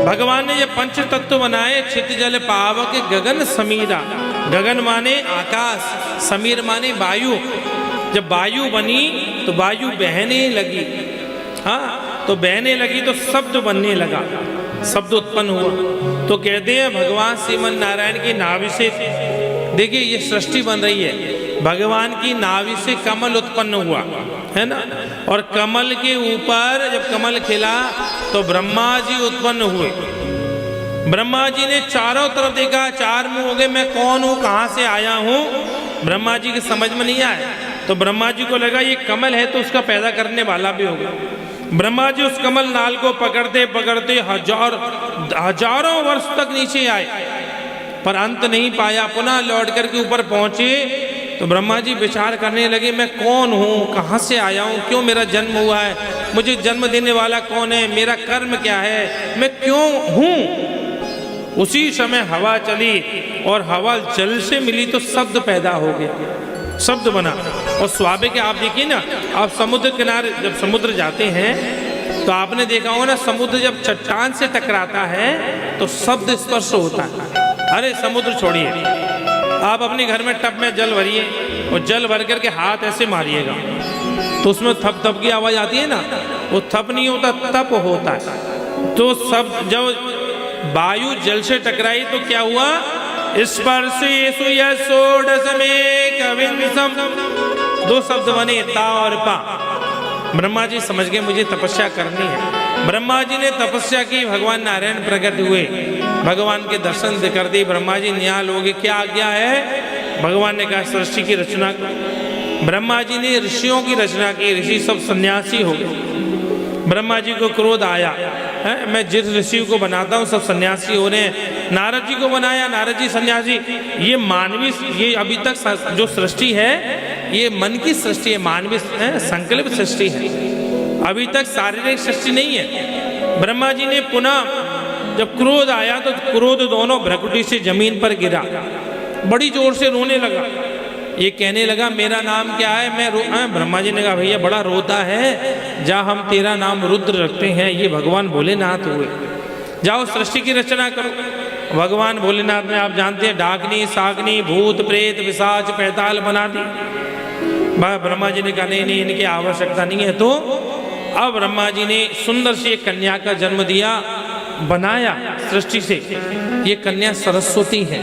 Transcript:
भगवान ने ये पंच तत्व बनाए, छित जल पावक गगन समीरा। गगन माने आकाश, समीर माने वायु। जब वायु बनी तो वायु बहने लगी, हाँ, तो बहने लगी तो शब्द बनने लगा, शब्द उत्पन्न हुआ। तो कहते हैं भगवान श्रीमन नारायण की नाभि से, देखिए ये सृष्टि बन रही है, भगवान की नाभि से कमल उत्पन्न हुआ है ना। और कमल के ऊपर जब कमल खिला तो ब्रह्मा जी उत्पन्न हुए। ब्रह्मा जी ने चारों तरफ देखा, चार मुंह हो गए, मैं कौन हूं, कहां से आया हूं, ब्रह्मा जी के समझ में नहीं आया। तो ब्रह्मा जी को लगा ये कमल है तो उसका पैदा करने वाला भी होगा। ब्रह्मा जी उस कमल नाल को पकड़ते पकड़ते हजारों वर्ष तक नीचे आए, पर अंत नहीं पाया। पुनः लौट करके ऊपर पहुंचे तो ब्रह्मा जी विचार करने लगे, मैं कौन हूँ, कहाँ से आया हूँ, क्यों मेरा जन्म हुआ है, मुझे जन्म देने वाला कौन है, मेरा कर्म क्या है, मैं क्यों हूँ। उसी समय हवा चली और हवा जल से मिली तो शब्द पैदा हो गया, शब्द बना। और स्वाभाविक आप देखिए ना, आप समुद्र किनारे जब समुद्र जाते हैं तो आपने देखा होगा ना, समुद्र जब चट्टान से टकराता है तो शब्द स्पर्श होता है। अरे समुद्र छोड़िए, आप अपने घर में टब में जल भरिए और जल भर करके हाथ ऐसे मारिएगा तो उसमें थप थप की आवाज आती है ना, वो थप नहीं होता, तप होता है। तो सब जब वायु जल से टकराई तो क्या हुआ, स्पर्शेषु यशोडशमेकविंशम, दो शब्द बने, ता और पा। ब्रह्मा जी समझ गए मुझे तपस्या करनी है। ब्रह्मा जी ने तपस्या की, भगवान नारायण प्रकट हुए, भगवान के दर्शन कर दिए। ब्रह्मा जी निहाल हो गए, क्या आज्ञा है। भगवान ने कहा सृष्टि की रचना करो। ब्रह्मा जी ने ऋषियों की रचना की, ऋषि सब सन्यासी हो गए। ब्रह्मा जी को क्रोध आया है, मैं जिस ऋषि को बनाता हूँ सब सन्यासी हो रहे हैं। नारद जी को बनाया, नारद जी सन्यासी। ये मानवीय, ये अभी तक जो सृष्टि है ये मन की सृष्टि है, मानवीय संकल्प सृष्टि है, अभी तक शारीरिक सृष्टि नहीं है। ब्रह्मा जी ने पुनः जब क्रोध आया तो क्रोध दोनों भ्रकुटी से जमीन पर गिरा, बड़ी जोर से रोने लगा। ये कहने लगा मेरा नाम क्या है, मैं ब्रह्मा जी ने कहा भैया बड़ा रोता है, जा हम तेरा नाम रुद्र रखते हैं, ये भगवान भोलेनाथ हुए, जाओ सृष्टि की रचना करो। भगवान भोलेनाथ ने आप जानते हैं डाकनी सागनी भूत प्रेत पिशाच पैताल बना दी। ब्रह्मा जी ने कहा नहीं नहीं, इनकी आवश्यकता नहीं है। तो अब ब्रह्मा जी ने सुंदर सी एक कन्या का जन्म दिया, बनाया सृष्टि से। ये कन्या सरस्वती है,